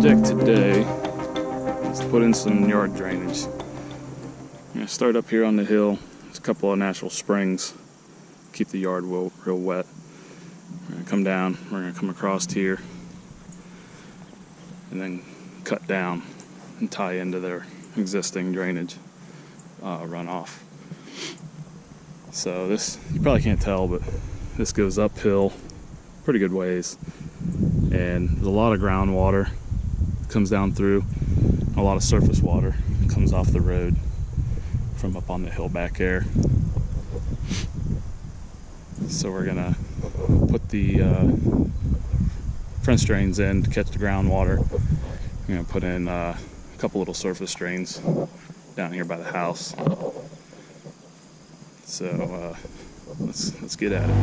project today is to put in some yard drainage. I'm going to start up here on the hill. There's a couple of natural springs. Keep the yard real wet. We're going to come down. We're going to come across here and then cut down and tie into their existing drainage runoff. So this, you probably can't tell, but this goes uphill pretty good ways, and there's a lot of groundwater comes down through, a lot of surface water comes off the road from up on the hill back there. So we're gonna put the French drains in to catch the groundwater. We're gonna put in a couple little surface drains down here by the house. So let's get at it.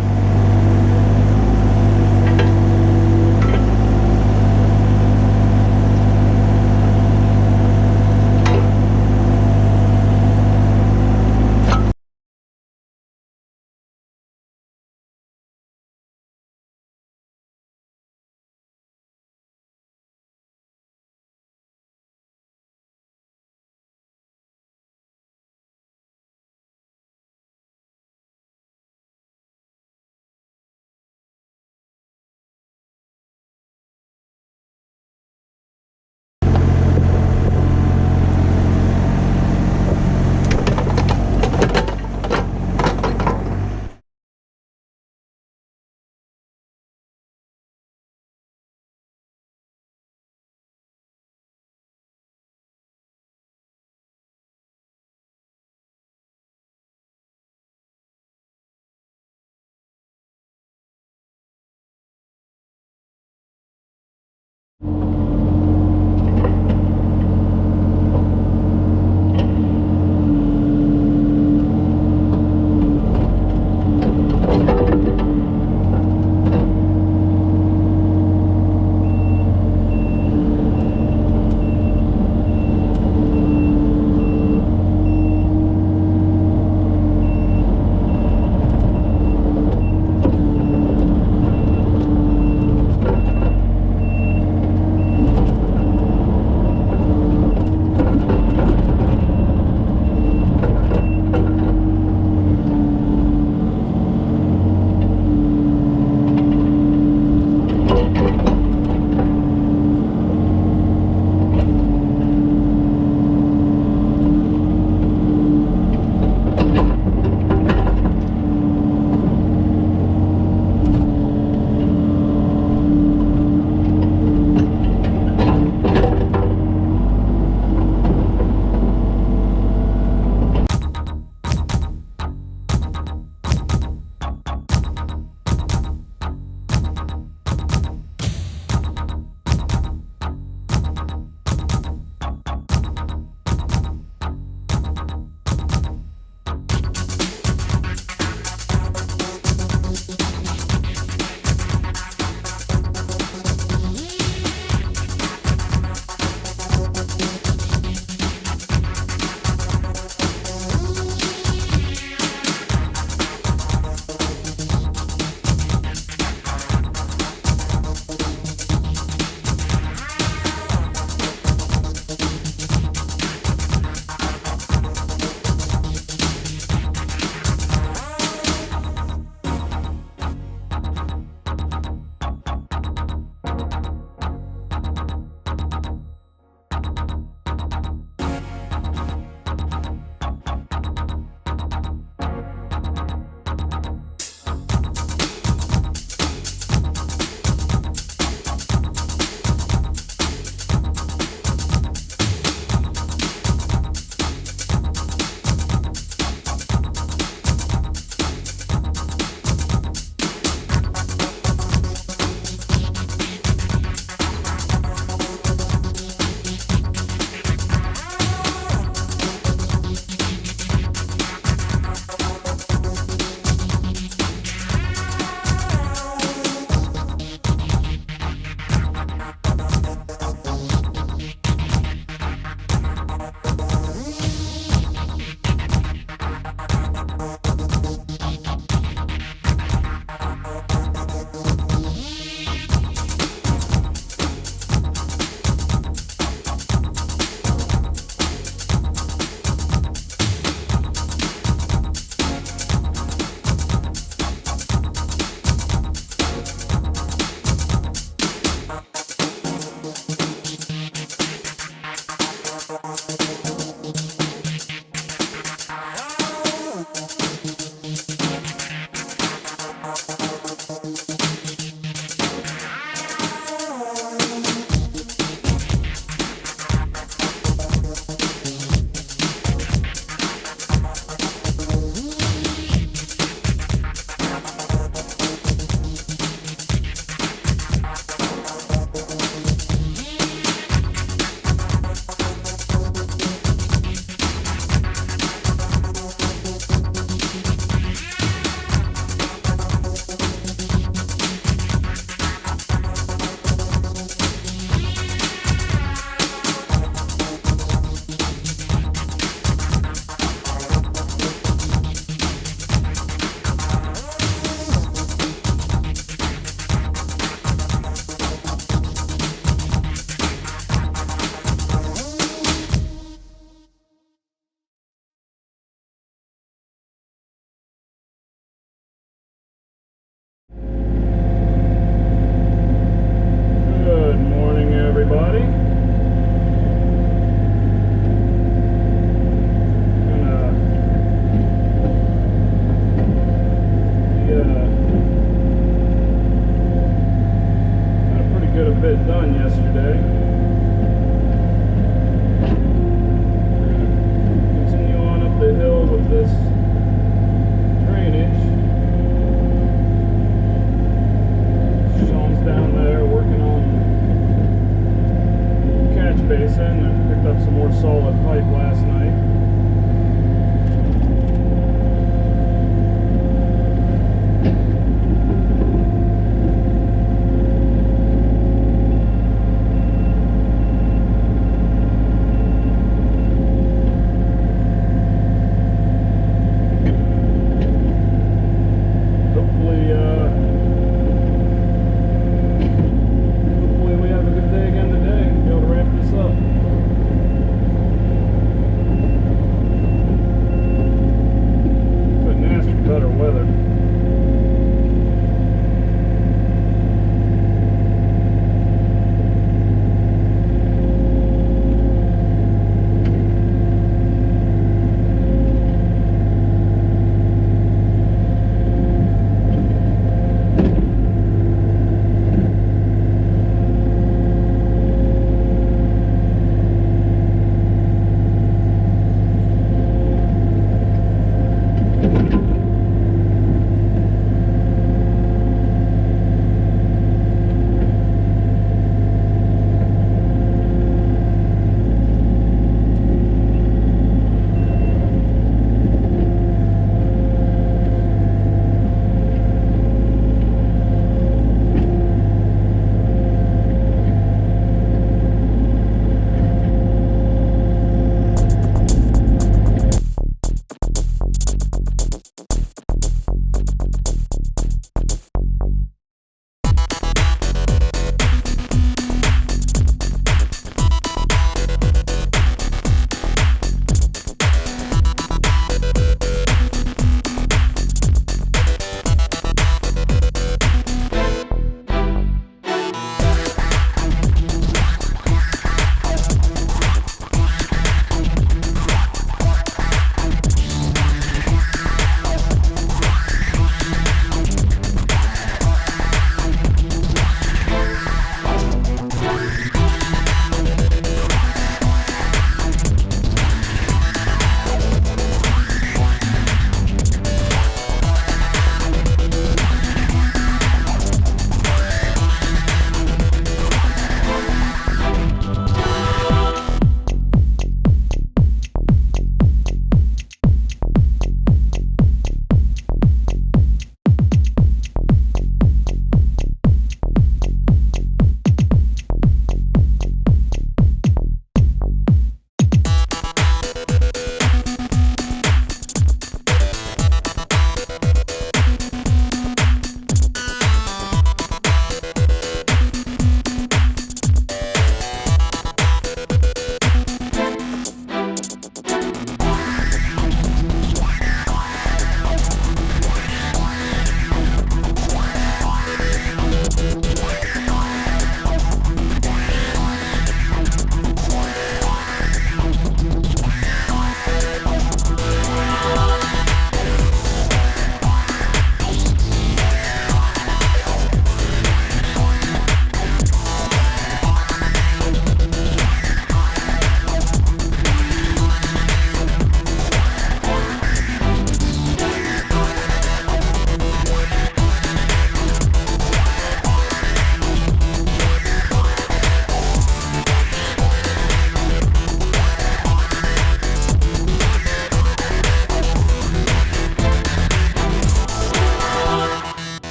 basin. I picked up some more solid pipe last night.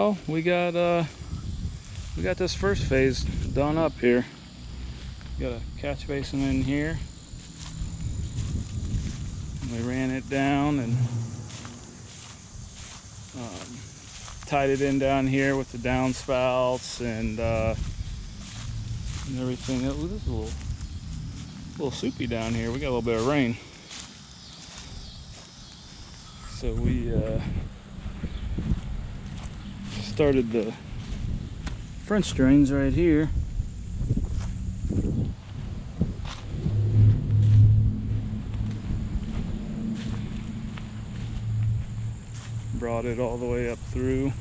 Well, we got this first phase done up here. Got a catch basin in here. We ran it down and tied it in down here with the downspouts and everything. This is a little soupy down here. We got a little bit of rain, so we started the French drains right here. Brought it all the way up through.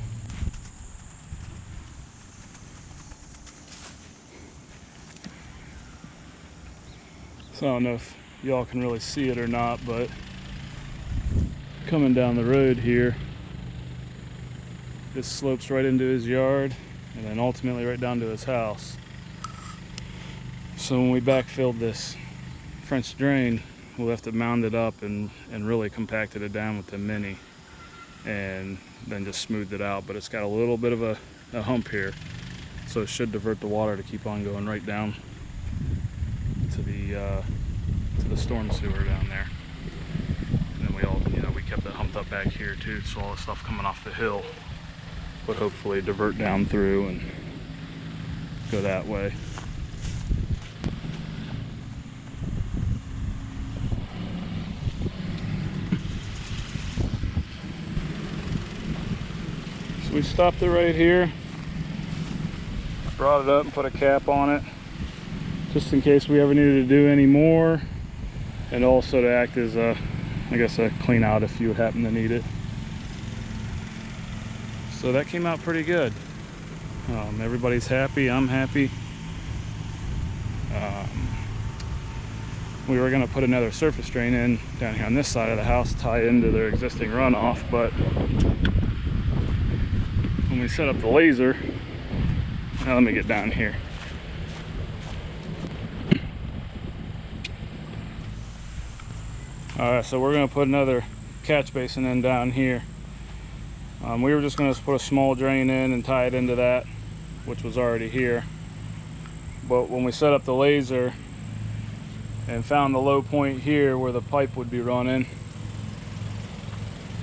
So I don't know if y'all can really see it or not, but coming down the road here, this slopes right into his yard and then ultimately right down to his house. So when we backfilled this French drain, we left it mounded up and really compacted it down with the mini and then just smoothed it out. But it's got a little bit of a hump here, so it should divert the water to keep on going right down to the storm sewer down there. And then we kept it humped up back here too, so all the stuff coming off the hill would hopefully divert down through and go that way. So we stopped it right here, brought it up and put a cap on it, just in case we ever needed to do any more, and also to act as a clean out if you would happen to need it. So that came out pretty good. Everybody's happy, I'm happy. We were gonna put another surface drain in down here on this side of the house, tie into their existing runoff, but when we set up the laser, now let me get down here. Alright, so we're going to put another catch basin in down here. We were just going to put a small drain in and tie it into that, which was already here. But when we set up the laser and found the low point here where the pipe would be running,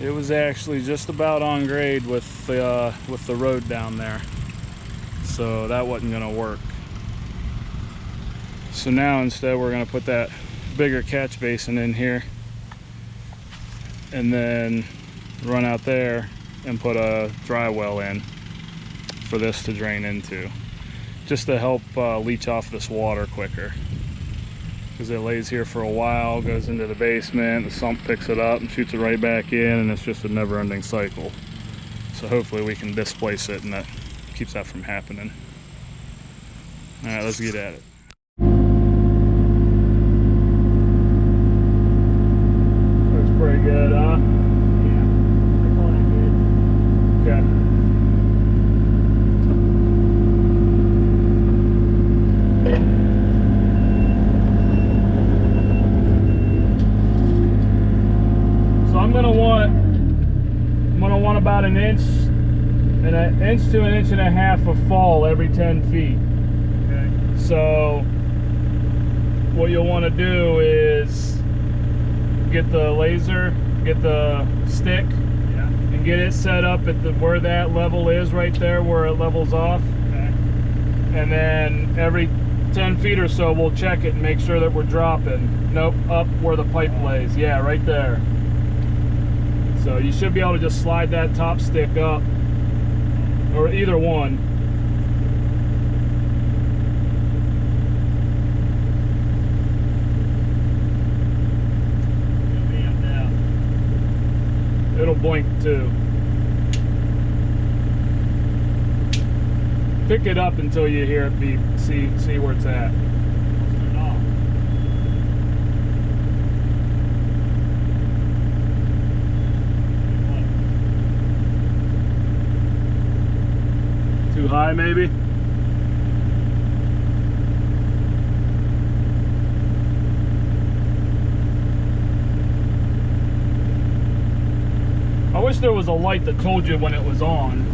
it was actually just about on grade with the road down there. So that wasn't going to work. So now instead we're going to put that bigger catch basin in here and then run out there and put a dry well in for this to drain into, just to help leach off this water quicker, because it lays here for a while, goes into the basement, the sump picks it up and shoots it right back in, and it's just a never-ending cycle. So hopefully we can displace it and that keeps that from happening. All right, let's get at it. Pretty good, huh? Yeah, I call that good. Okay. So I'm gonna want about an inch to an inch and a half of fall every 10 feet. Okay. So what you'll want to do is get the laser, get the stick, Yeah. and get it set up at where that level is right there, where it levels off. Okay. And then every 10 feet or so we'll check it and make sure that we're dropping. Nope, up where the pipe lays. Yeah, right there. So you should be able to just slide that top stick up, or either one. It'll blink too. Pick it up until you hear it beep. See where it's at. Too high, maybe? I wish there was a light that told you when it was on.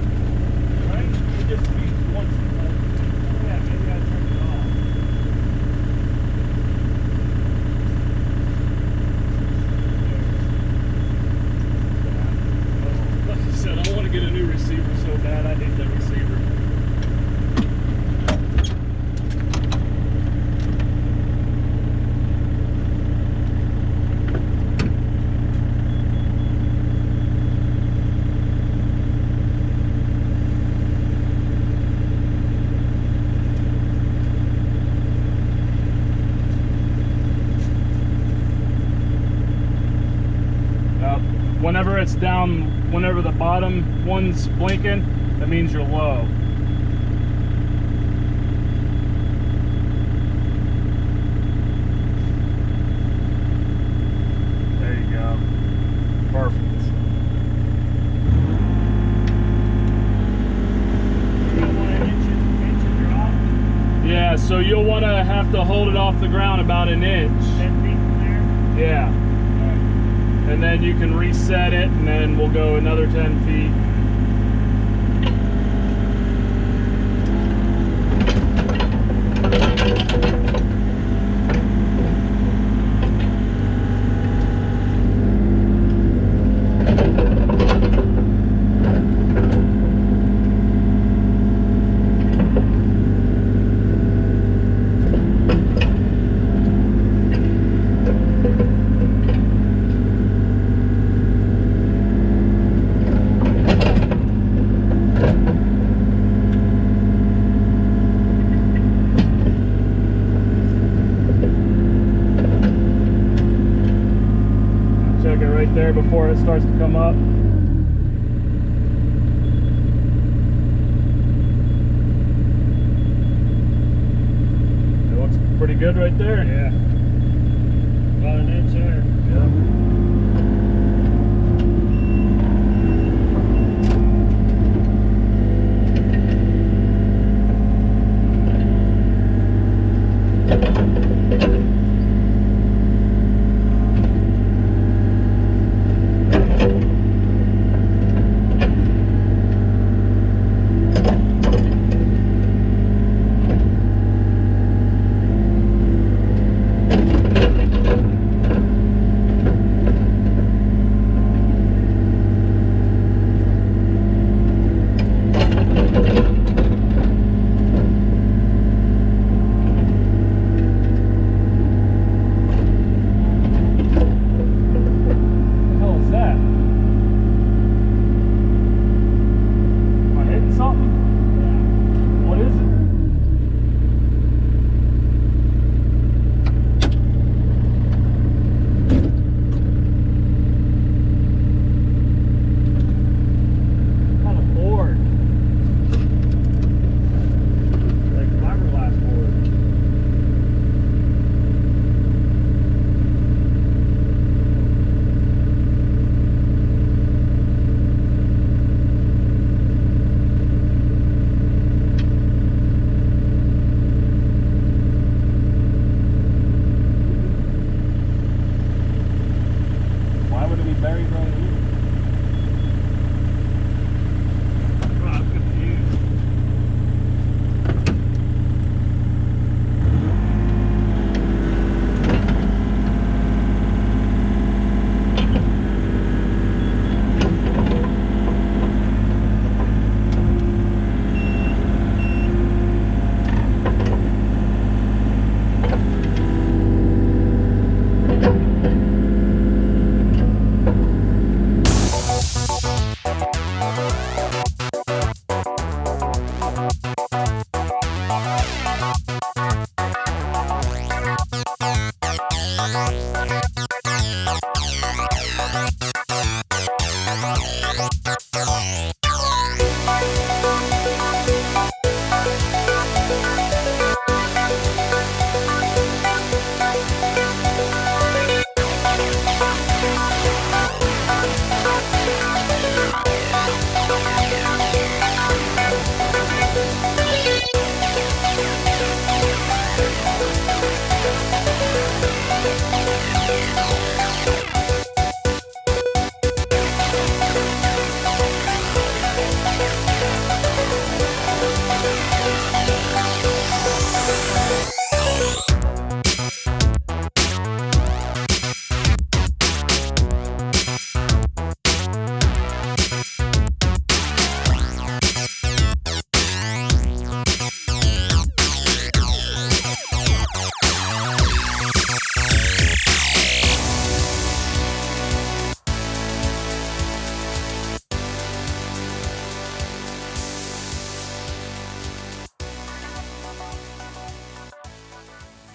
whenever it's down, whenever the bottom one's blinking, that means you're low. There you go. Perfect. You don't want an inch drop? Yeah, so you'll want to have to hold it off the ground about an inch. 10 feet from there? Yeah. And then you can reset it, and then we'll go another 10 feet. Check it right there before it starts to come up. It looks pretty good right there. Yeah. About an inch there. Yeah.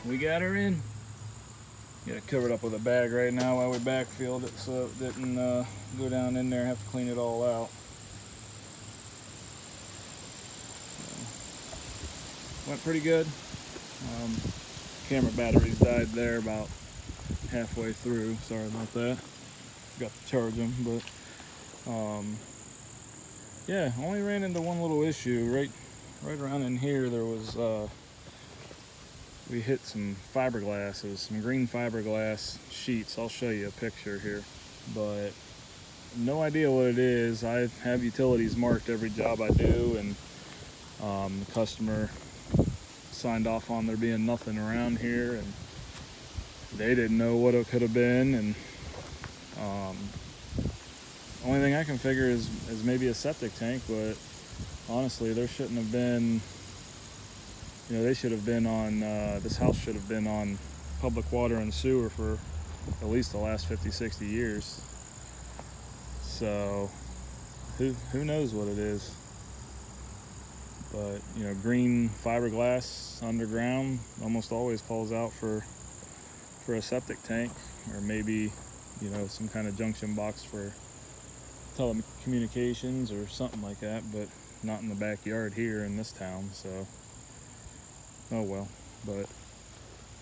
We got her in. Get it covered up with a bag right now while we backfilled it so it didn't go down in there and have to clean it all out. So, went pretty good. Camera batteries died there about halfway through. Sorry about that. Forgot to charge them, but yeah, only ran into one little issue. Right around in here there was we hit some fiberglasses, some green fiberglass sheets. I'll show you a picture here, but no idea what it is. I have utilities marked every job I do, and the customer signed off on there being nothing around here, and they didn't know what it could have been. And only thing I can figure is maybe a septic tank, but honestly, there shouldn't have been. You know, they should have been on, this house should have been on public water and sewer for at least the last 50, 60 years. So, who knows what it is. But, you know, green fiberglass underground almost always calls out for a septic tank, or maybe, you know, some kind of junction box for telecommunications or something like that, but not in the backyard here in this town, so. Oh well. But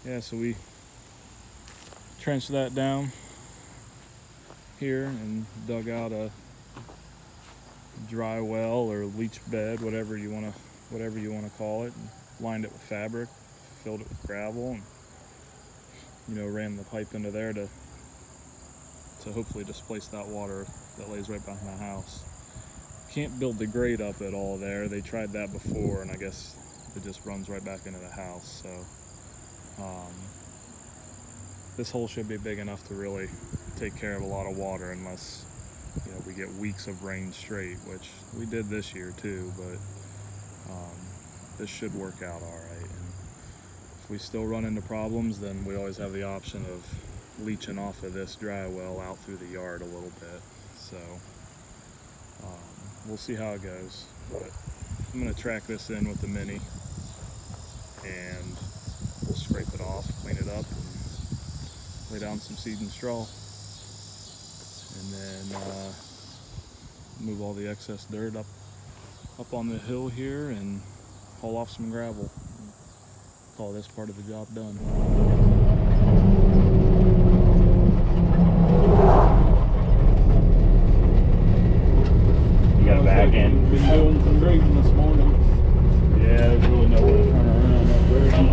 yeah, so we trenched that down here and dug out a dry well or leach bed, whatever you want to call it, and lined it with fabric, filled it with gravel, and, you know, ran the pipe into there to hopefully displace that water that lays right behind the house. Can't build the grate up at all there. They tried that before, and I guess it just runs right back into the house. So this hole should be big enough to really take care of a lot of water, unless, you know, we get weeks of rain straight, which we did this year too. But this should work out all right. And if we still run into problems, then we always have the option of leaching off of this dry well out through the yard a little bit. So we'll see how it goes. But I'm going to track this in with the Mini, and we'll scrape it off, clean it up, and lay down some seed and straw, and then move all the excess dirt up on the hill here and haul off some gravel. Call this part of the job done. You got a back end. Been doing some grading this morning. Yeah, there's really nowhere to turn around up there.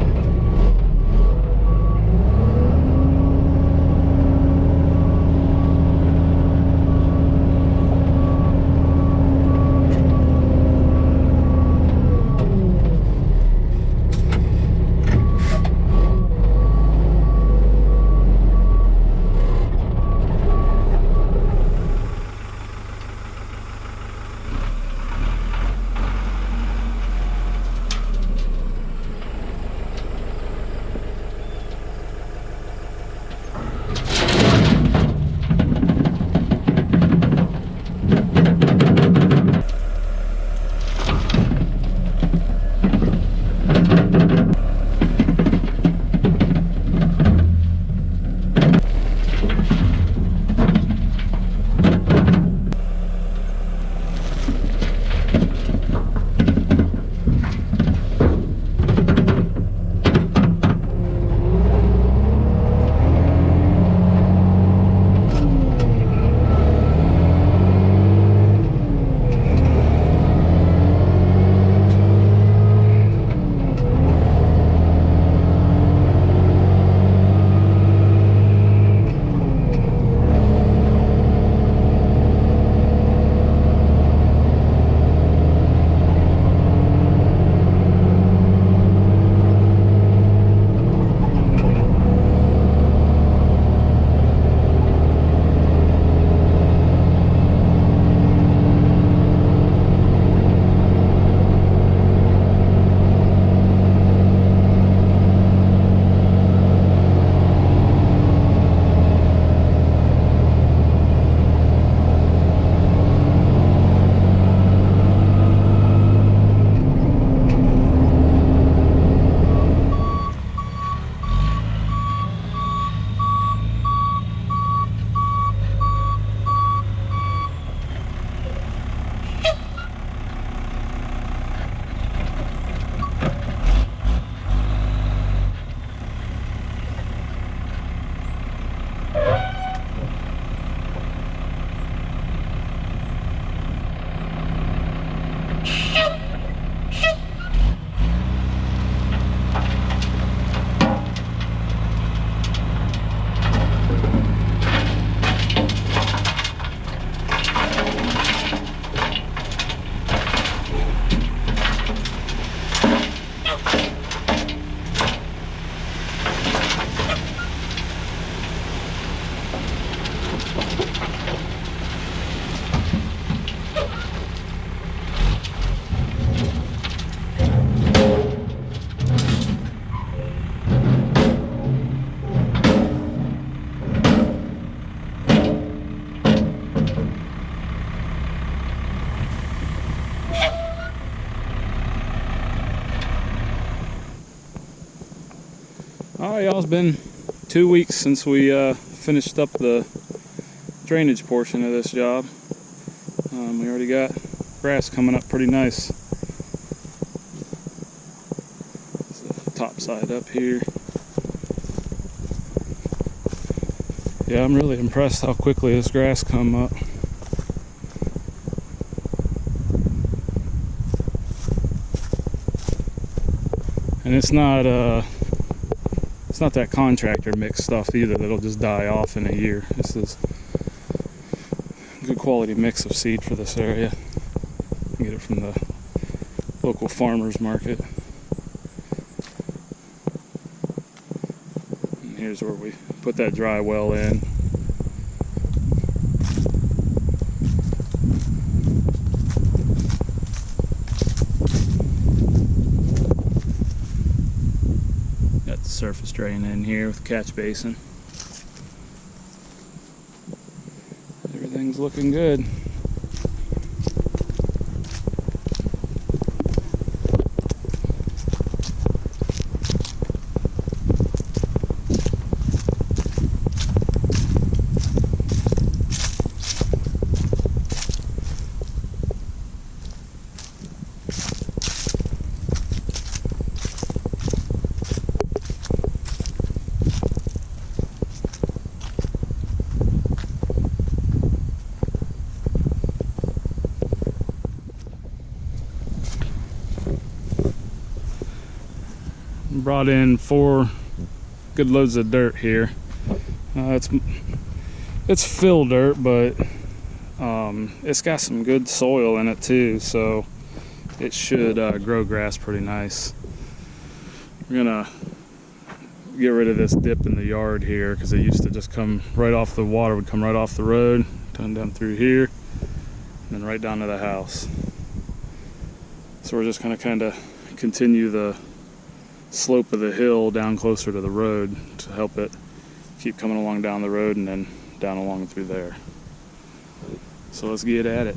All right, y'all, it's been 2 weeks since we finished up the drainage portion of this job. We already got grass coming up pretty nice. The top side up here. Yeah, I'm really impressed how quickly this grass come up. And it's not that contractor mix stuff either that'll just die off in a year. This is a good quality mix of seed for this area. You get it from the local farmers market. And here's where we put that dry well in. Got the surface drain in here with catch basin. Everything's looking good. Brought in 4 good loads of dirt here. It's fill dirt, but it's got some good soil in it too, so it should grow grass pretty nice. We're gonna get rid of this dip in the yard here because it used to just come right off the water, would come right off the road, turn down through here, and then right down to the house. So we're just gonna kind of continue the slope of the hill down closer to the road to help it keep coming along down the road and then down along through there. So let's get at it.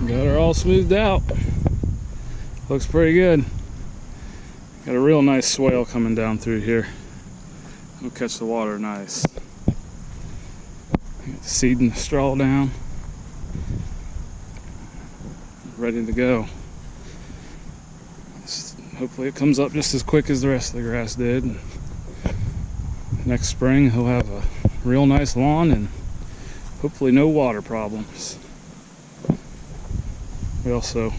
Got her all smoothed out. Looks pretty good. Got a real nice swale coming down through here. It'll catch the water nice. Got the seed and the straw down. Ready to go. Hopefully it comes up just as quick as the rest of the grass did. And next spring he'll have a real nice lawn and hopefully no water problems. We also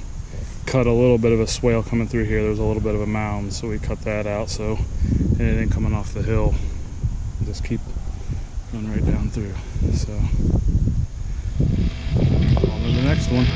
cut a little bit of a swale coming through here. There's a little bit of a mound, so we cut that out so anything coming off the hill just keep going right down through. So on to the next one.